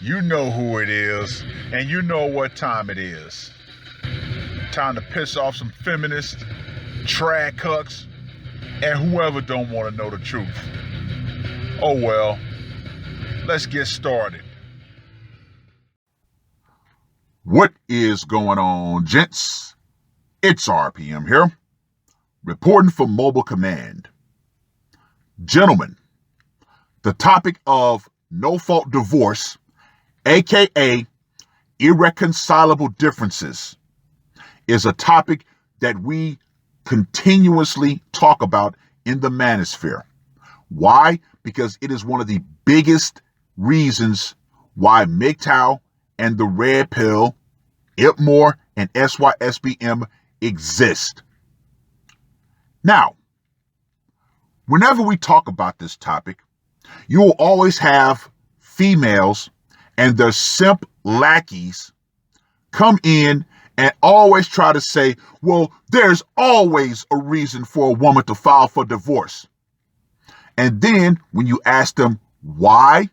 You know who it is, and you know what time it is. Time to piss off some feminists, trad cucks, and whoever don't want to know the truth. Oh well, let's get started. What is going on, gents? It's RPM here, reporting for Mobile Command. Gentlemen, the topic of no-fault divorce, aka irreconcilable differences, is a topic that we continuously talk about in the manosphere. Why? Because it is one of the biggest reasons why MGTOW and the Red Pill, IPMOR, and SYSBM exist. Now, whenever we talk about this topic, you will always have females and their simp lackeys come in and always try to say, well, there's always a reason for a woman to file for divorce. And then when you ask them why,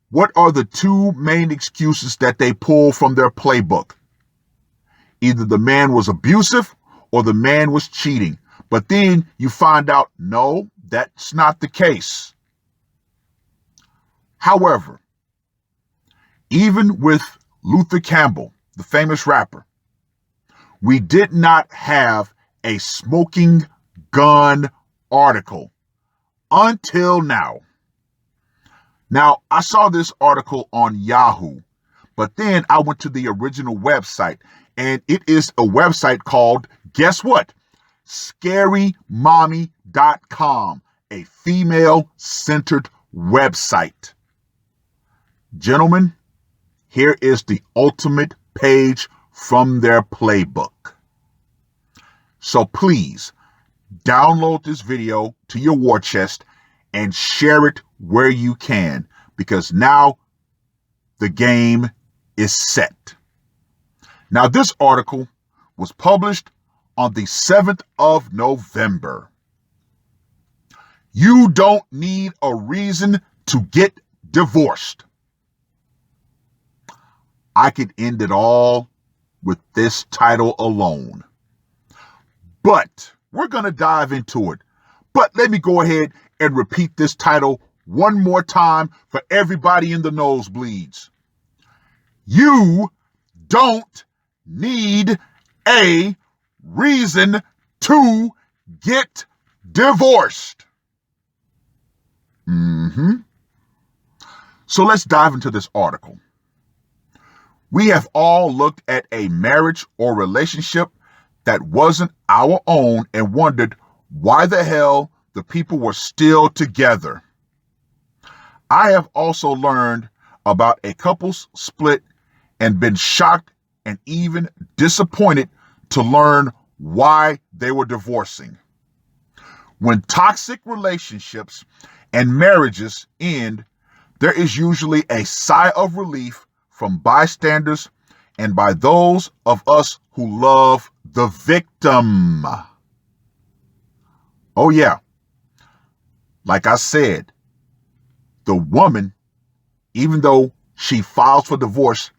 what are the two main excuses that they pull from their playbook? Either the man was abusive or the man was cheating. But then you find out, no, that's not the case. However, even with Luther Campbell, the famous rapper, we did not have a smoking gun article until now. Now, I saw this article on Yahoo, but then I went to the original website, and it is a website called, guess what? ScaryMommy.com, a female-centered website. Gentlemen, here is the ultimate page from their playbook. So please, download this video to your war chest and share it where you can, because now the game is set. Now, this article was published on the 7th of November. You don't need a reason to get divorced. I could end it all with this title alone. But we're going to dive into it. But let me go ahead and repeat this title one more time for everybody in the nosebleeds. You don't need a reason to get divorced. So let's dive into this article. We have all looked at a marriage or relationship that wasn't our own and wondered why the hell the people were still together. I have also learned about a couple's split and been shocked and even disappointed to learn why they were divorcing. When toxic relationships and marriages end, there is usually a sigh of relief from bystanders and by those of us who love the victim. Oh yeah, like I said, the woman, even though she files for divorce,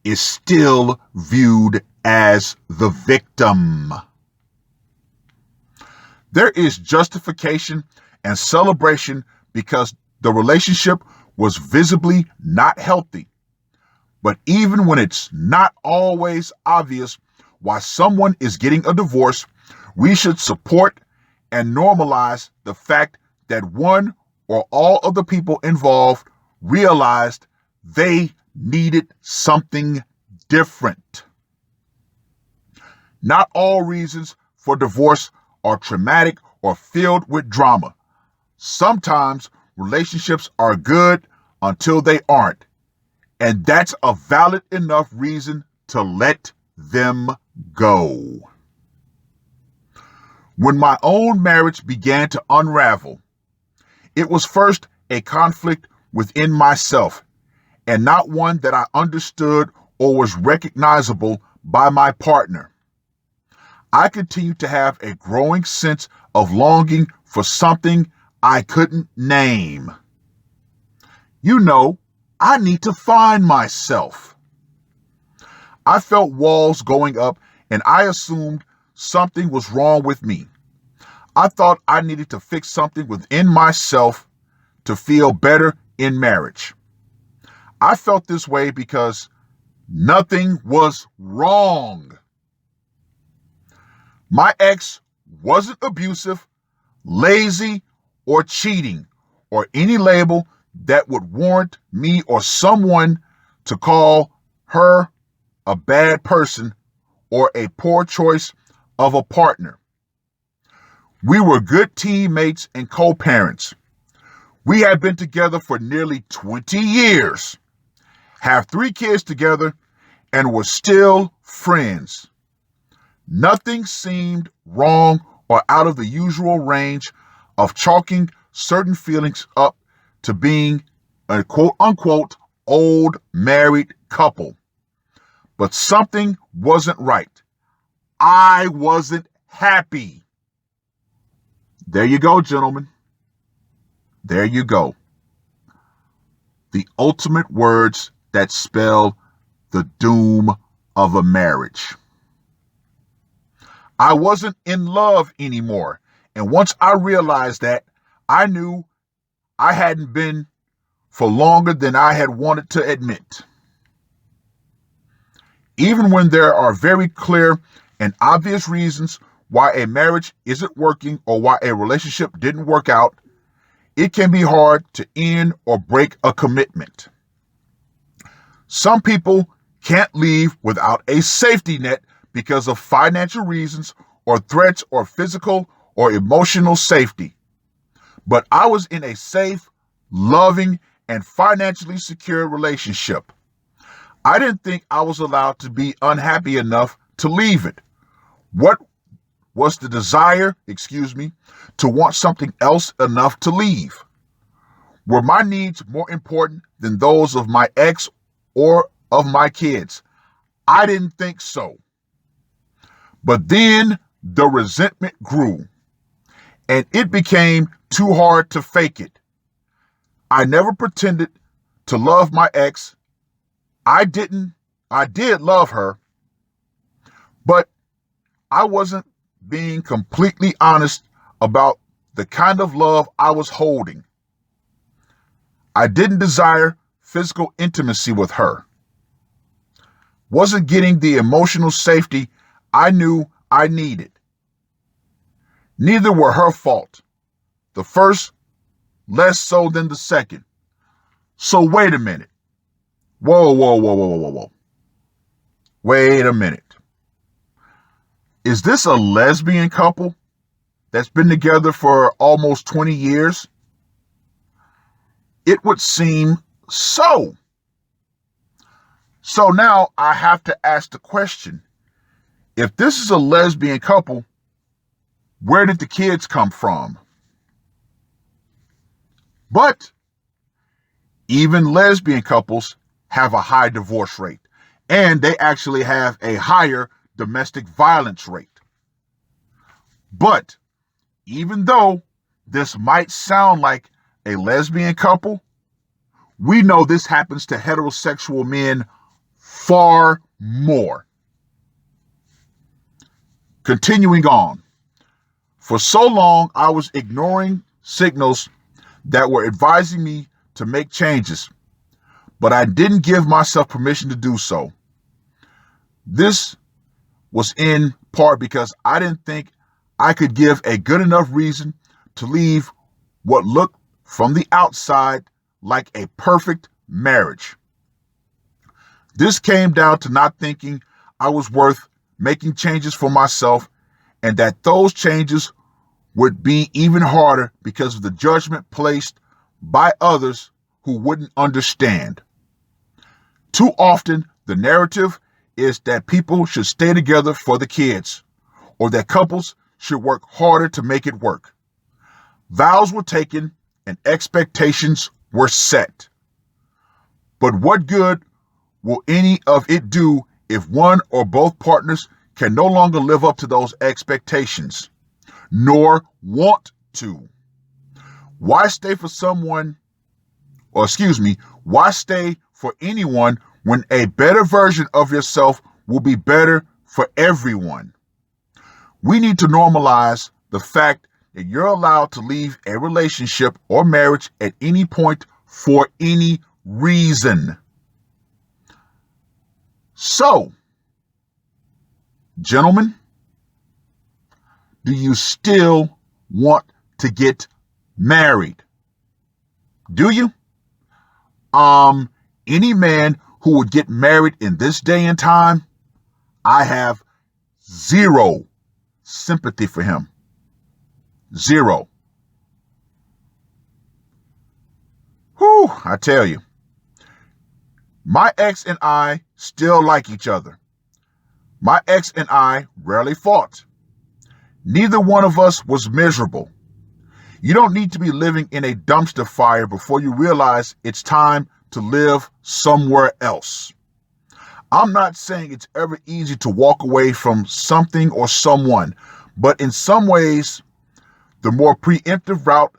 is still viewed as the victim. There is justification and celebration because the relationship was visibly not healthy. But even when it's not always obvious why someone is getting a divorce, we should support and normalize the fact that one or all of the people involved realized they needed something different. Not all reasons for divorce are traumatic or filled with drama. Sometimes relationships are good until they aren't. And that's a valid enough reason to let them go. When my own marriage began to unravel, it was first a conflict within myself and not one that I understood or was recognizable by my partner. I continued to have a growing sense of longing for something I couldn't name. You know, I need to find myself. I felt walls going up and I assumed something was wrong with me. I thought I needed to fix something within myself to feel better in marriage. I felt this way because nothing was wrong. My ex wasn't abusive, lazy, or cheating, or any label that would warrant me or someone to call her a bad person or a poor choice of a partner. We were good teammates and co-parents. We had been together for nearly 20 years, have 3 kids together, and were still friends. Nothing seemed wrong or out of the usual range of chalking certain feelings up to being a quote-unquote old married couple. But something wasn't right. I wasn't happy. There you go, gentlemen. There you go. The ultimate words that spell the doom of a marriage. I wasn't in love anymore. And once I realized that, I knew I hadn't been for longer than I had wanted to admit. Even when there are very clear and obvious reasons why a marriage isn't working or why a relationship didn't work out, it can be hard to end or break a commitment. Some people can't leave without a safety net because of financial reasons or threats or physical or emotional safety. But I was in a safe, loving, and financially secure relationship. I didn't think I was allowed to be unhappy enough to leave it. What was the desire, to want something else enough to leave? Were my needs more important than those of my ex or of my kids? I didn't think so. But then the resentment grew, and it became too hard to fake it. I never pretended to love my ex. I did love her, but I wasn't being completely honest about the kind of love I was holding. I didn't desire physical intimacy with her. Wasn't getting the emotional safety I knew I needed. Neither were her fault. The first, less so than the second. So wait a minute. Whoa. Wait a minute. Is this a lesbian couple that's been together for almost 20 years? It would seem so. So now I have to ask the question, if this is a lesbian couple, where did the kids come from? But even lesbian couples have a high divorce rate, and they actually have a higher domestic violence rate. But even though this might sound like a lesbian couple, we know this happens to heterosexual men far more. Continuing on. For so long, I was ignoring signals that were advising me to make changes, but I didn't give myself permission to do so. This was in part because I didn't think I could give a good enough reason to leave what looked from the outside like a perfect marriage. This came down to not thinking I was worth making changes for myself, and that those changes would be even harder because of the judgment placed by others who wouldn't understand. Too often, the narrative is that people should stay together for the kids, or that couples should work harder to make it work. Vows were taken and expectations were set. But what good will any of it do if one or both partners can no longer live up to those expectations, nor want to? Why stay for someone why stay for anyone when a better version of yourself will be better for everyone? We need to normalize the fact that you're allowed to leave a relationship or marriage at any point for any reason. So, gentlemen, do you still want to get married? Do you? Any man who would get married in this day and time, I have zero sympathy for him. Zero. Whew, I tell you. My ex and I still like each other. My ex and I rarely fought. Neither one of us was miserable. You don't need to be living in a dumpster fire before you realize it's time to live somewhere else. I'm not saying it's ever easy to walk away from something or someone, but in some ways, the more preemptive route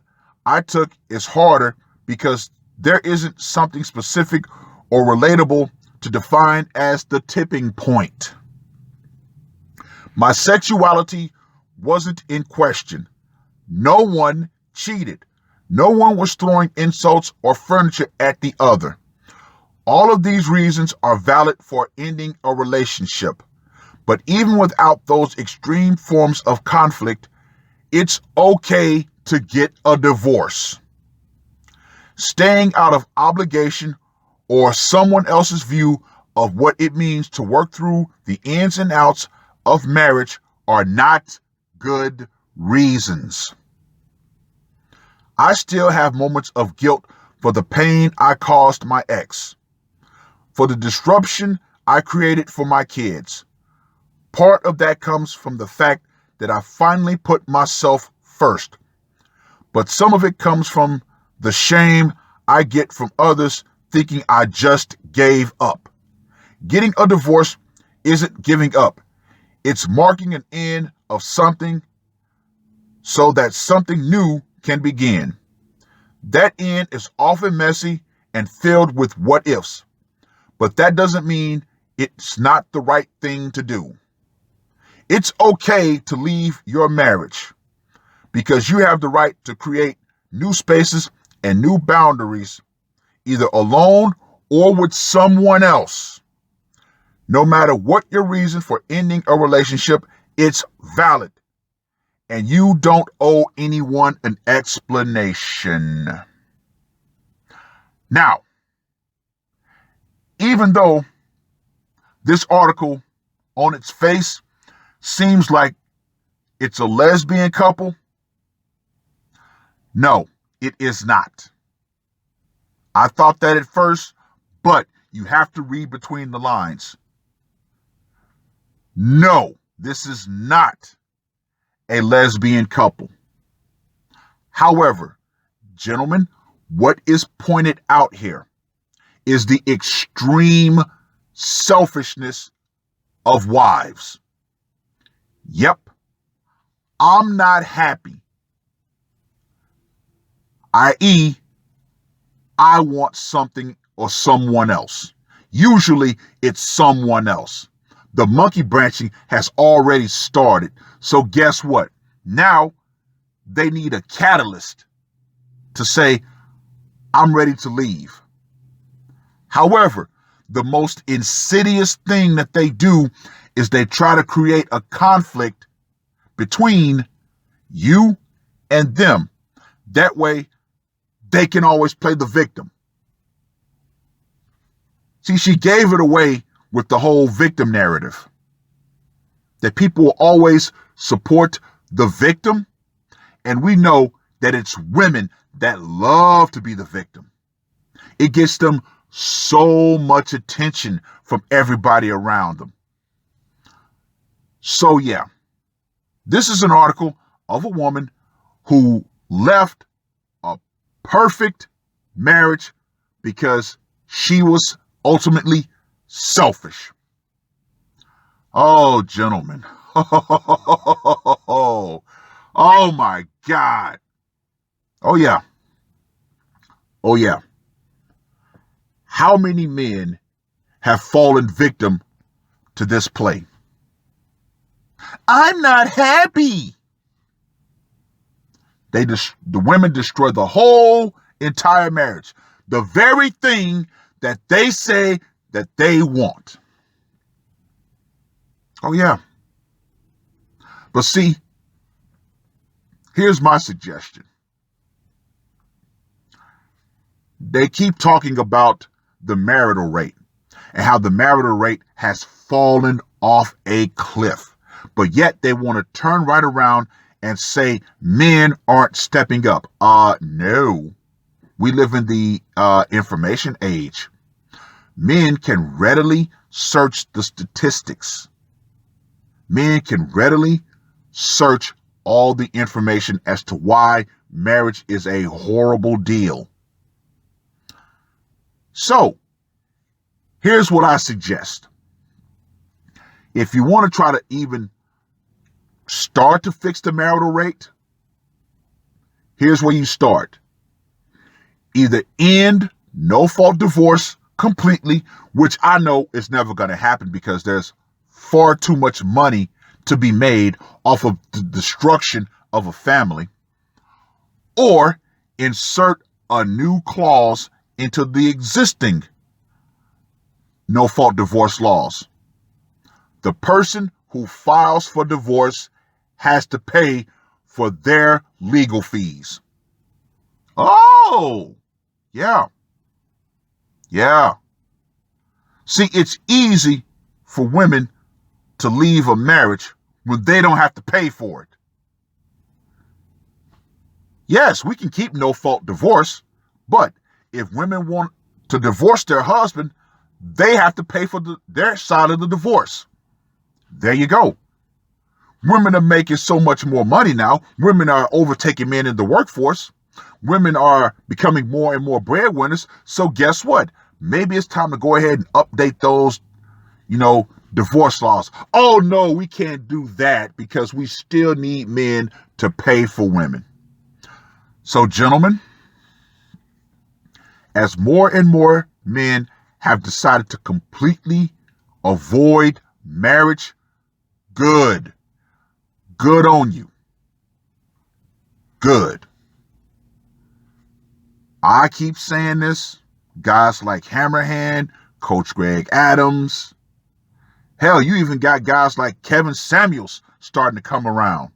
I took is harder because there isn't something specific or relatable to define as the tipping point. My sexuality wasn't in question. No one cheated. No one was throwing insults or furniture at the other. All of these reasons are valid for ending a relationship. But even without those extreme forms of conflict, it's okay to get a divorce. Staying out of obligation or someone else's view of what it means to work through the ins and outs of marriage are not good reasons. I still have moments of guilt for the pain I caused my ex, for the disruption I created for my kids. Part of that comes from the fact that I finally put myself first, but some of it comes from the shame I get from others thinking I just gave up. Getting a divorce isn't giving up. It's marking an end of something so that something new can begin. That end is often messy and filled with what ifs, but that doesn't mean it's not the right thing to do. It's okay to leave your marriage because you have the right to create new spaces and new boundaries, either alone or with someone else. No matter what your reason for ending a relationship, it's valid. And you don't owe anyone an explanation. Now, even though this article on its face seems like it's a lesbian couple, no, it is not. I thought that at first, but you have to read between the lines. No, this is not a lesbian couple. However, gentlemen, what is pointed out here is the extreme selfishness of wives. Yep, I'm not happy, i.e., I want something or someone else. Usually it's someone else. The monkey branching has already started. So guess what? Now they need a catalyst to say, I'm ready to leave. However, the most insidious thing that they do is they try to create a conflict between you and them. That way, they can always play the victim. See, she gave it away with the whole victim narrative. That people will always support the victim, and we know that it's women that love to be the victim. It gets them so much attention from everybody around them. So yeah, this is an article of a woman who left a perfect marriage because she was ultimately selfish. Oh, gentlemen. Oh my God. Oh yeah. Oh yeah. How many men have fallen victim to this play? I'm not happy. The women destroy the whole entire marriage. The very thing that they say that they want. Oh, yeah. But see, here's my suggestion. They keep talking about the marital rate and how the marital rate has fallen off a cliff. But yet they want to turn right around and say men aren't stepping up. No. We live in the information age. Men can readily search the statistics. Men can readily search all the information as to why marriage is a horrible deal. So, here's what I suggest. If you want to try to even start to fix the marital rate, here's where you start. Either end no-fault divorce completely, which I know is never going to happen because there's far too much money to be made off of the destruction of a family, or insert a new clause into the existing no-fault divorce laws. The person who files for divorce has to pay for their legal fees. Oh, yeah. Yeah. See, it's easy for women to leave a marriage when they don't have to pay for it. Yes, we can keep no-fault divorce, but if women want to divorce their husband, they have to pay for their side of the divorce. There you go. Women are making so much more money now. Women are overtaking men in the workforce. Women are becoming more and more breadwinners. So guess what? Maybe it's time to go ahead and update those, divorce laws. Oh, no, we can't do that because we still need men to pay for women. So, gentlemen, as more and more men have decided to completely avoid marriage, good on you. Good. I keep saying this. Guys like Hammerhand, Coach Greg Adams. Hell, you even got guys like Kevin Samuels starting to come around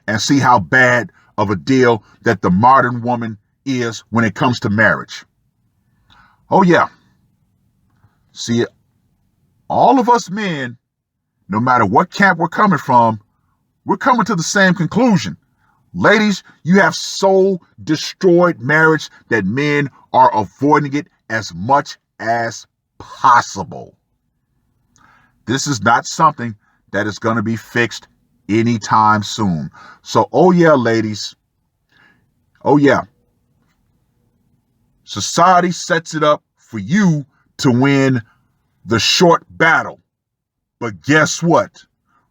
and see how bad of a deal that the modern woman is when it comes to marriage. Oh, yeah. See, all of us men, no matter what camp we're coming from, we're coming to the same conclusion. Ladies, you have so destroyed marriage that men are avoiding it as much as possible. This is not something that is going to be fixed anytime soon. So, oh yeah, ladies. Oh yeah. Society sets it up for you to win the short battle. But guess what?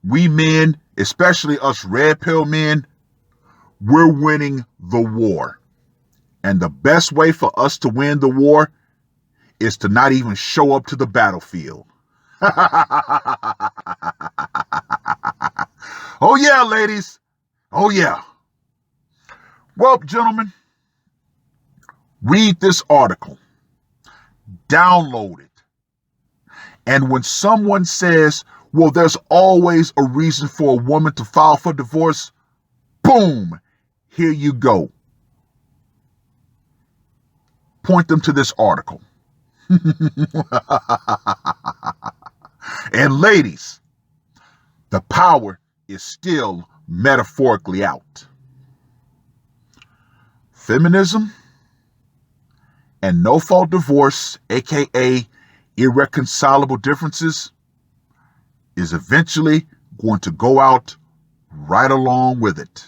We men, especially us red pill men, we're winning the war. And the best way for us to win the war is to not even show up to the battlefield. Oh yeah, ladies. Oh yeah. Well, gentlemen, read this article. Download it. And when someone says, well, there's always a reason for a woman to file for divorce, boom, here you go. Point them to this article. And ladies, the power is still metaphorically out. Feminism and no-fault divorce, aka irreconcilable differences, is eventually going to go out right along with it.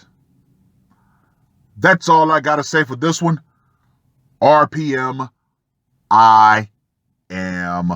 That's all I got to say for this one. RPM, I am